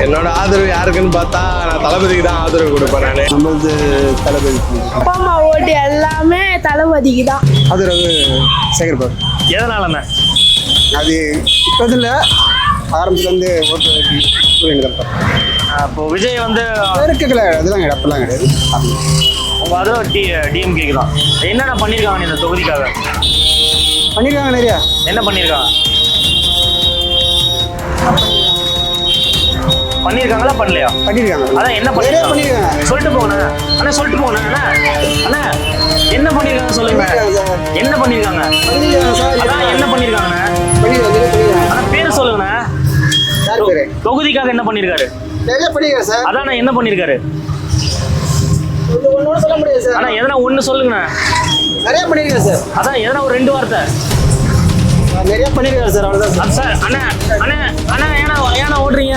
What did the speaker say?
என்னோட ஆதரவு யாருக்குன்னு பார்த்தா நான் தளபதிக்கு தான் ஆதரவு கொடுப்பேன். நான் நம்மளது தளபதி. அப்பா அம்மா ஓட்டு எல்லாமே தளபதிக்கு தான். ஆதரவு சேகர் பாபு. எதனாலண்ணே? அது இப்போ இல்லை, ஆரம்பத்துலேருந்து ஓட்டு எனக்கு இப்போ விஜய் வந்து இருக்கல, அதெல்லாம் கிடையாது, அப்பெல்லாம் கிடையாது. உங்க ஆதரவு டிஎம்கேக்கு தான். என்னென்ன பண்ணியிருக்காங்க இந்த தொகுதிக்காக? பண்ணியிருக்காங்க நிறையா. என்ன பண்ணியிருக்காங்க? பண்ணியிருக்காங்களா பண்ணலையா? பண்ணியிருக்காங்க. அதான் என்ன நிறைய பண்ணியிருக்காங்க பண்ணியிருக்காங்க. சொல்லிட்டு போங்கண்ணா. அண்ணா சொல்லிட்டு போங்கண்ணா. அண்ணா என்ன பண்ணியிருக்காங்க சொல்லுங்க. என்ன பண்ணியிருக்காங்க? பண்ணியிருக்காங்க சார். அதான் என்ன பண்ணியிருக்காங்கண்ணா? பண்ணியிருக்காங்க. அண்ணா பேர் சொல்லுங்கண்ணா. யார் பேரு? தொகுதிக்காக என்ன பண்ணியிருக்காரு? நிறைய பண்ணியிருக்காங்க சார். அதான் என்ன பண்ணியிருக்காரு? ஒன்று சொல்ல முடியாது சார். அண்ணா எதனா ஒன்று சொல்லுங்கண்ணா. நிறைய பண்ணியிருக்காங்க சார். அதான் எதனா ஒரு 2 வார்த்தை. நிறைய பண்ணியிருக்காங்க சார், அவ்வளோதான் சார். சார் அண்ணா அண்ணா அண்ணா ஏன்னா ஓடுறீங்க?